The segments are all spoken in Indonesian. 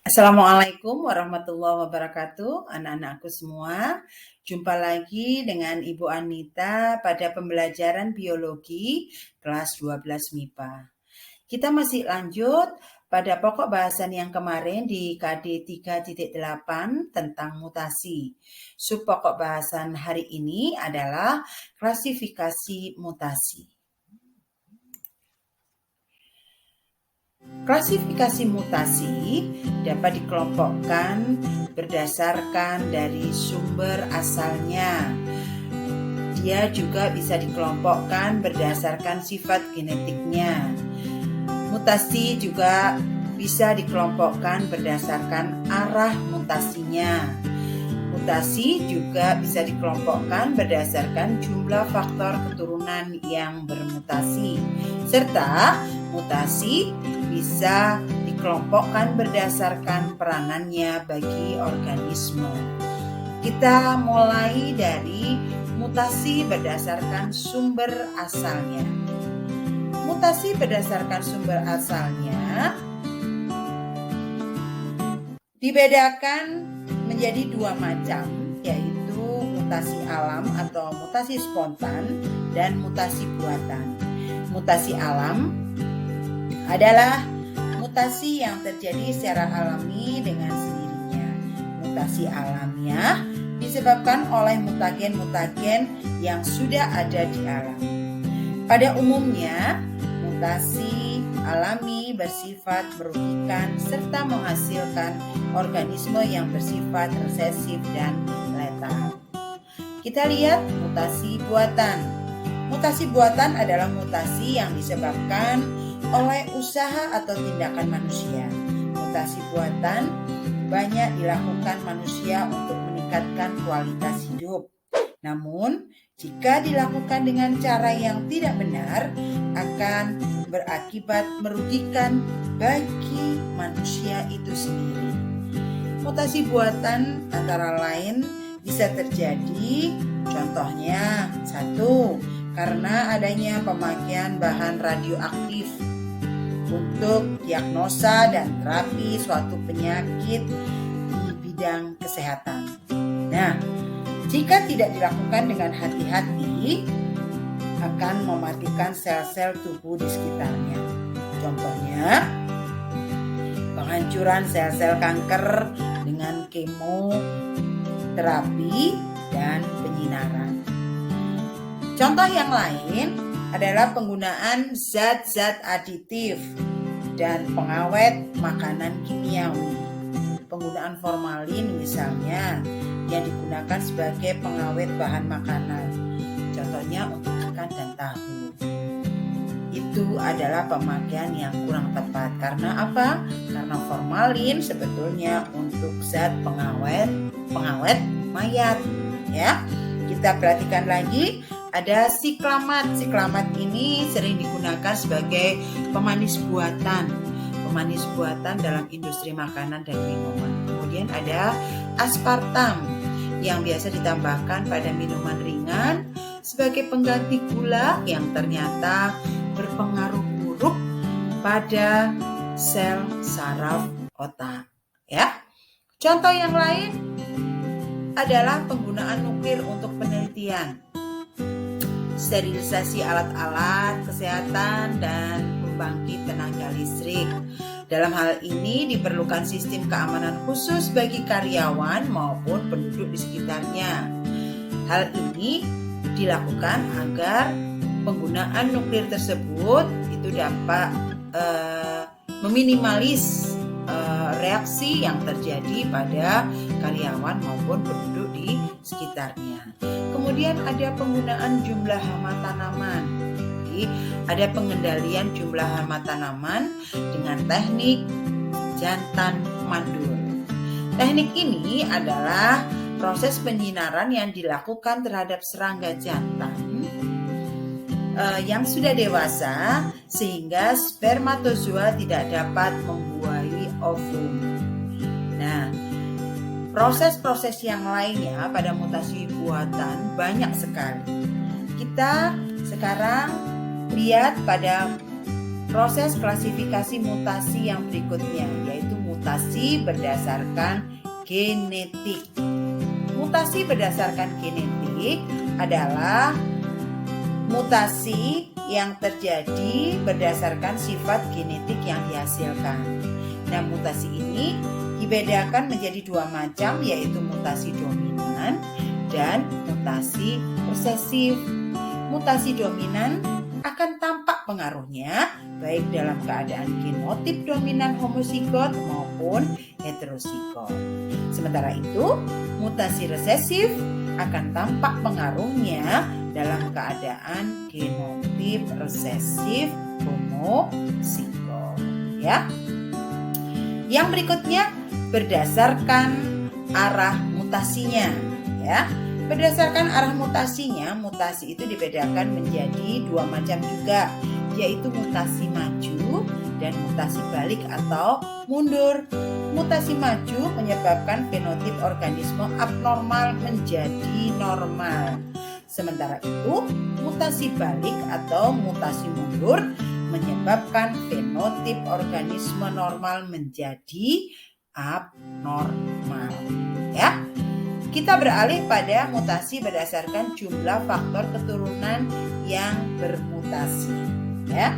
Assalamualaikum warahmatullahi wabarakatuh, anak-anakku semua. Jumpa lagi dengan Ibu Anita pada pembelajaran biologi kelas 12 MIPA. Kita masih lanjut pada pokok bahasan yang kemarin di KD 3.8 tentang mutasi. Subpokok bahasan hari ini adalah klasifikasi mutasi. Klasifikasi mutasi dapat dikelompokkan berdasarkan dari sumber asalnya. Dia juga bisa dikelompokkan berdasarkan sifat genetiknya. Mutasi juga bisa dikelompokkan berdasarkan arah mutasinya. Mutasi juga bisa dikelompokkan berdasarkan jumlah faktor keturunan yang bermutasi, serta mutasi bisa dikelompokkan berdasarkan peranannya bagi organisme. Kita mulai dari mutasi berdasarkan sumber asalnya. Mutasi berdasarkan sumber asalnya dibedakan menjadi dua macam, yaitu mutasi alam atau mutasi spontan dan mutasi buatan. Mutasi alam adalah mutasi yang terjadi secara alami dengan sendirinya. Mutasi alamiah disebabkan oleh mutagen-mutagen yang sudah ada di alam. Pada umumnya, mutasi alami bersifat merugikan serta menghasilkan organisme yang bersifat resesif dan letal. Kita lihat mutasi buatan. Mutasi buatan adalah mutasi yang disebabkan oleh usaha atau tindakan manusia. Mutasi buatan banyak dilakukan manusia untuk meningkatkan kualitas hidup. Namun, jika dilakukan dengan cara yang tidak benar, akan berakibat merugikan bagi manusia itu sendiri. Mutasi buatan antara lain bisa terjadi, contohnya 1. Karena adanya pemakaian bahan radioaktif untuk diagnosa dan terapi suatu penyakit di bidang kesehatan. Nah, jika tidak dilakukan dengan hati-hati, akan mematikan sel-sel tubuh di sekitarnya. Contohnya, penghancuran sel-sel kanker dengan kemoterapi dan penyinaran. Contoh yang lain adalah penggunaan zat-zat aditif dan pengawet makanan kimiawi. Penggunaan formalin misalnya yang digunakan sebagai pengawet bahan makanan. Contohnya untuk ikan dan tahu. Itu adalah pemakaian yang kurang tepat. Karena apa? Karena formalin sebetulnya untuk zat pengawet mayat, ya. Kita perhatikan lagi, ada siklamat. Siklamat ini sering digunakan sebagai pemanis buatan. Pemanis buatan dalam industri makanan dan minuman. Kemudian ada aspartam yang biasa ditambahkan pada minuman ringan sebagai pengganti gula yang ternyata berpengaruh buruk pada sel saraf otak, ya. Contoh yang lain adalah penggunaan nuklir untuk penelitian, sterilisasi alat-alat kesehatan dan pembangkit tenaga listrik. Dalam hal ini diperlukan sistem keamanan khusus bagi karyawan maupun penduduk di sekitarnya. Hal ini dilakukan agar penggunaan nuklir tersebut itu dapat meminimalis reaksi yang terjadi pada karyawan maupun penduduk di sekitarnya. Kemudian ada penggunaan jumlah hama tanaman. Jadi, ada pengendalian jumlah hama tanaman dengan teknik jantan mandul. Teknik ini adalah proses penyinaran yang dilakukan terhadap serangga jantan yang sudah dewasa sehingga spermatozoa tidak dapat membuahi ovum. Nah, proses-proses yang lainnya pada mutasi buatan banyak sekali. Kita sekarang lihat pada proses klasifikasi mutasi yang berikutnya, yaitu mutasi berdasarkan genetik. Mutasi berdasarkan genetik adalah mutasi yang terjadi berdasarkan sifat genetik yang dihasilkan. Nah, mutasi ini dibedakan menjadi dua macam, yaitu mutasi dominan dan mutasi resesif. Mutasi dominan akan tampak pengaruhnya baik dalam keadaan genotip dominan homozigot maupun heterozigot. Sementara itu, mutasi resesif akan tampak pengaruhnya dalam keadaan genotip resesif homozigot. Ya. Yang berikutnya berdasarkan arah mutasinya, ya. Berdasarkan arah mutasinya, mutasi itu dibedakan menjadi dua macam juga, yaitu mutasi maju dan mutasi balik atau mundur. Mutasi maju menyebabkan fenotip organisme abnormal menjadi normal. Sementara itu, mutasi balik atau mutasi mundur menyebabkan fenotip organisme normal menjadi abnormal. Ya. Kita beralih pada mutasi berdasarkan jumlah faktor keturunan yang bermutasi. Ya.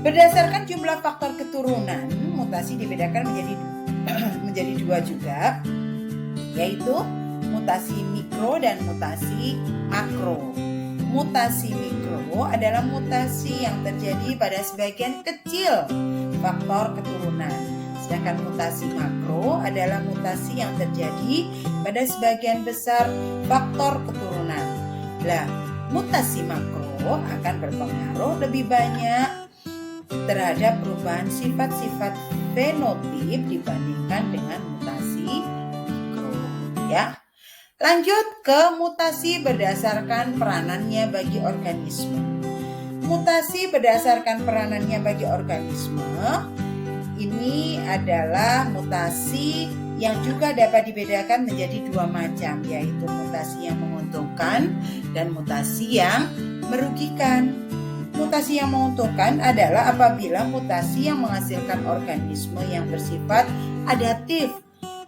Berdasarkan jumlah faktor keturunan, mutasi dibedakan menjadi dua juga, yaitu mutasi mikro dan mutasi makro. Mutasi mikro adalah mutasi yang terjadi pada sebagian kecil faktor keturunan. Sedangkan mutasi makro adalah mutasi yang terjadi pada sebagian besar faktor keturunan. Nah, mutasi makro akan berpengaruh lebih banyak terhadap perubahan sifat-sifat fenotip dibandingkan dengan mutasi mikro. Ya. Lanjut ke mutasi berdasarkan peranannya bagi organisme. Mutasi berdasarkan peranannya bagi organisme ini adalah mutasi yang juga dapat dibedakan menjadi dua macam, yaitu mutasi yang menguntungkan dan mutasi yang merugikan. Mutasi yang menguntungkan adalah apabila mutasi yang menghasilkan organisme yang bersifat adaptif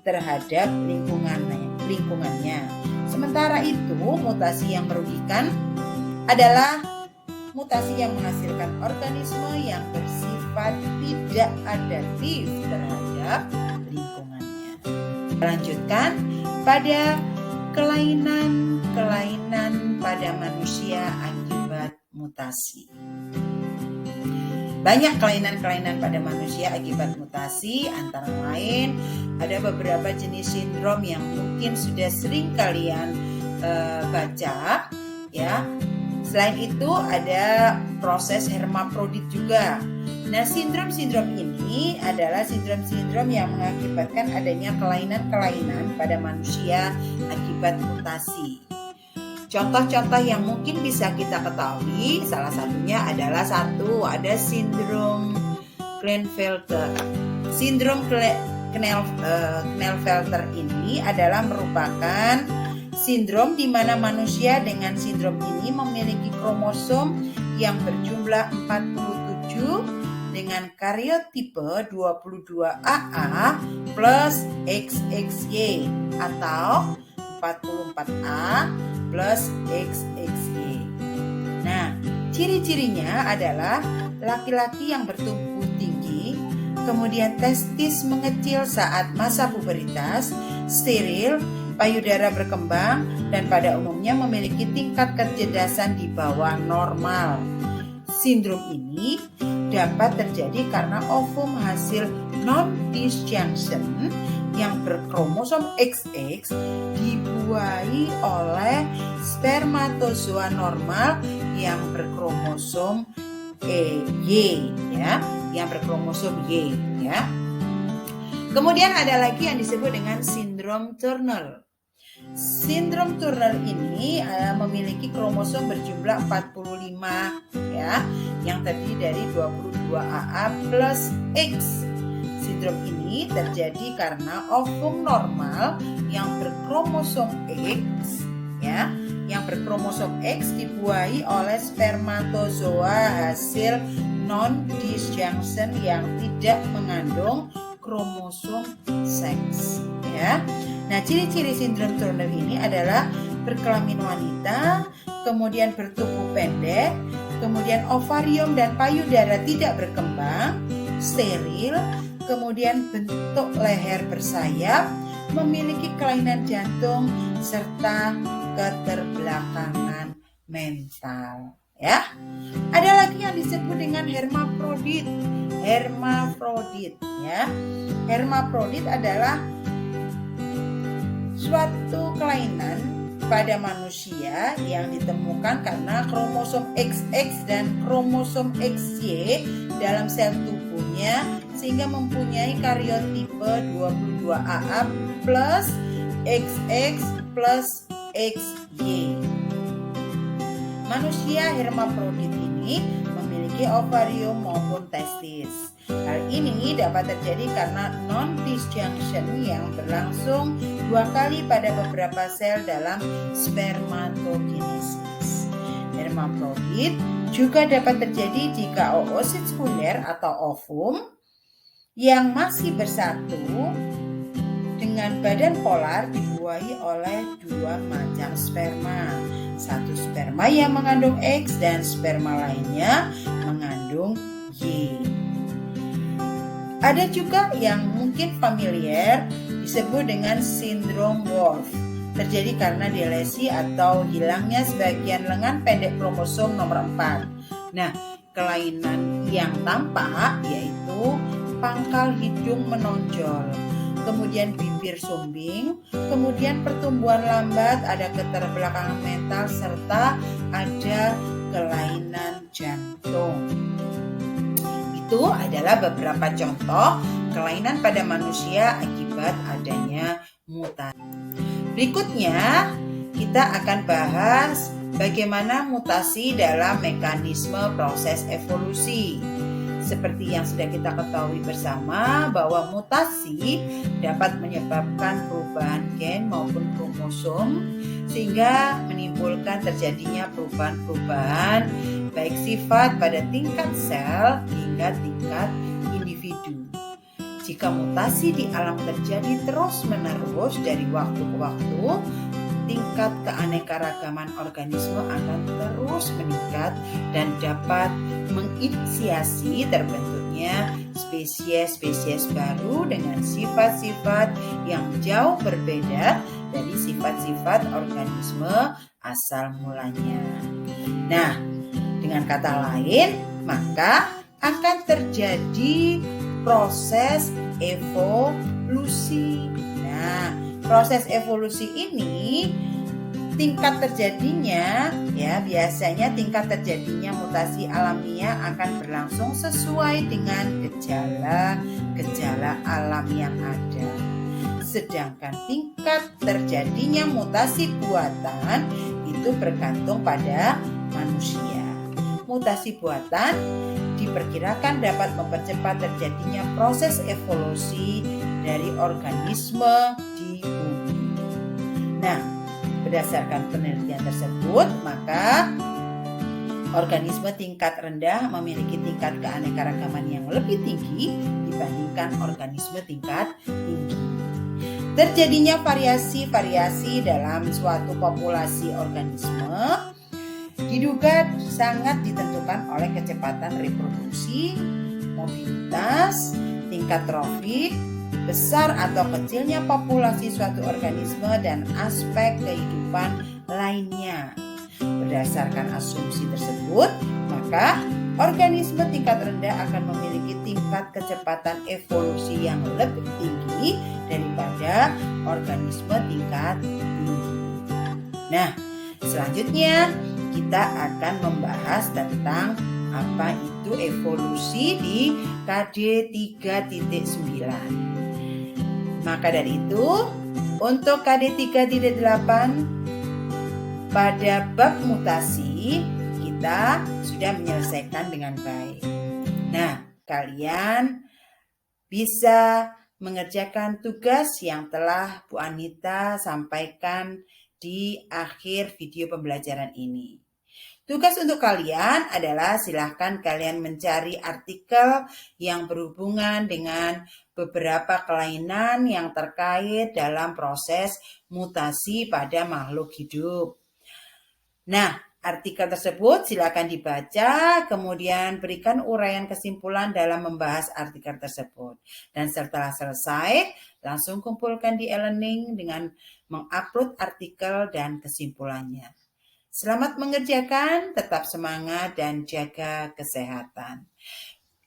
terhadap lingkungannya. Sementara itu, mutasi yang merugikan adalah mutasi yang menghasilkan organisme yang bersifat tidak adaptif terhadap lingkungannya. Lanjutkan pada kelainan pada manusia akibat mutasi. Banyak kelainan-kelainan pada manusia akibat mutasi, antara lain ada beberapa jenis sindrom yang mungkin sudah sering kalian baca, ya. Selain itu ada proses hermafrodit juga. Nah, sindrom-sindrom ini adalah sindrom-sindrom yang mengakibatkan adanya kelainan-kelainan pada manusia akibat mutasi. Contoh-contoh yang mungkin bisa kita ketahui, salah satunya adalah ada sindrom Klinefelter. Sindrom Klinefelter ini adalah merupakan sindrom di mana manusia dengan sindrom ini memiliki kromosom yang berjumlah 47 dengan karyotipe 22AA plus XXY atau 44A plus XXY. Nah, ciri-cirinya adalah laki-laki yang bertubuh tinggi, kemudian testis mengecil saat masa puberitas, steril, payudara berkembang, dan pada umumnya memiliki tingkat kecerdasan di bawah normal. Sindrom ini dapat terjadi karena ovum hasil non-disjunction yang berkromosom XX dibuahi oleh spermatozoa normal yang berkromosom Y, ya, yang berkromosom Y, ya. Kemudian ada lagi yang disebut dengan sindrom Turner. Sindrom Turner ini memiliki kromosom berjumlah 45, ya, yang terdiri dari 22AA plus X. Sindrom ini terjadi karena ovum normal yang berkromosom X, ya, yang berkromosom X dibuahi oleh spermatozoa hasil non-disjunction yang tidak mengandung kromosom seks, ya. Nah, ciri-ciri sindrom Turner ini adalah berkelamin wanita, kemudian bertubuh pendek, kemudian ovarium dan payudara tidak berkembang, steril, kemudian bentuk leher bersayap, memiliki kelainan jantung, serta keterbelakangan mental, ya. Ada lagi yang disebut dengan hermafrodit. Ya. Hermafrodit adalah suatu kelainan pada manusia yang ditemukan karena kromosom XX dan kromosom XY dalam sel tubuhnya sehingga mempunyai karyotipe 22AA plus XX plus XY. Manusia hermafrodit ini memiliki ovarium maupun testis. Hal ini dapat terjadi karena non-disjunction yang berlangsung 2 kali pada beberapa sel dalam spermatogenesis. Hermafrodit juga dapat terjadi jika oosit sekunder atau ovum yang masih bersatu dengan badan polar dibuahi oleh 2 macam sperma. Satu sperma yang mengandung X dan sperma lainnya mengandung Y. Ada juga yang mungkin familiar disebut dengan sindrom Wolff. Terjadi karena delesi atau hilangnya sebagian lengan pendek kromosom nomor 4. Nah, kelainan yang tampak yaitu pangkal hidung menonjol, kemudian bibir sumbing, kemudian pertumbuhan lambat, ada keterbelakangan mental, serta ada kelainan jantung. Itu adalah beberapa contoh kelainan pada manusia akibat adanya mutasi. Berikutnya, kita akan bahas bagaimana mutasi dalam mekanisme proses evolusi. Seperti yang sudah kita ketahui bersama bahwa mutasi dapat menyebabkan perubahan gen maupun kromosom sehingga menimbulkan terjadinya perubahan-perubahan baik sifat pada tingkat sel hingga tingkat individu. Jika mutasi di alam terjadi terus-menerus dari waktu ke waktu, tingkat keanekaragaman organisme akan terus meningkat dan dapat menginisiasi terbentuknya spesies-spesies baru dengan sifat-sifat yang jauh berbeda dari sifat-sifat organisme asal mulanya. Nah, dengan kata lain, maka akan terjadi proses evolusi. Nah, proses evolusi ini tingkat terjadinya biasanya tingkat terjadinya mutasi alamiah akan berlangsung sesuai dengan gejala alam yang ada. Sedangkan tingkat terjadinya mutasi buatan itu bergantung pada manusia. Mutasi buatan diperkirakan dapat mempercepat terjadinya proses evolusi dari organisme di bumi. Nah, berdasarkan penelitian tersebut, maka organisme tingkat rendah memiliki tingkat keanekaragaman yang lebih tinggi dibandingkan organisme tingkat tinggi. Terjadinya variasi-variasi dalam suatu populasi organisme diduga sangat ditentukan oleh kecepatan reproduksi, mobilitas, tingkat trofik, besar atau kecilnya populasi suatu organisme, dan aspek kehidupan lainnya. Berdasarkan asumsi tersebut, maka organisme tingkat rendah akan memiliki tingkat kecepatan evolusi yang lebih tinggi daripada organisme tingkat tinggi. Nah, selanjutnya kita akan membahas tentang apa itu evolusi di KD 3.9. Maka dari itu, untuk KD 3.8 pada bab mutasi kita sudah menyelesaikan dengan baik. Nah, kalian bisa mengerjakan tugas yang telah Bu Anita sampaikan di akhir video pembelajaran ini. Tugas untuk kalian adalah silahkan kalian mencari artikel yang berhubungan dengan beberapa kelainan yang terkait dalam proses mutasi pada makhluk hidup. Nah, artikel tersebut silakan dibaca, kemudian berikan uraian kesimpulan dalam membahas artikel tersebut. Dan setelah selesai, langsung kumpulkan di e-learning dengan mengupload artikel dan kesimpulannya. Selamat mengerjakan, tetap semangat dan jaga kesehatan.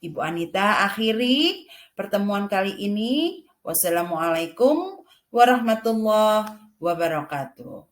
Ibu Anita akhiri pertemuan kali ini. Wassalamualaikum warahmatullahi wabarakatuh.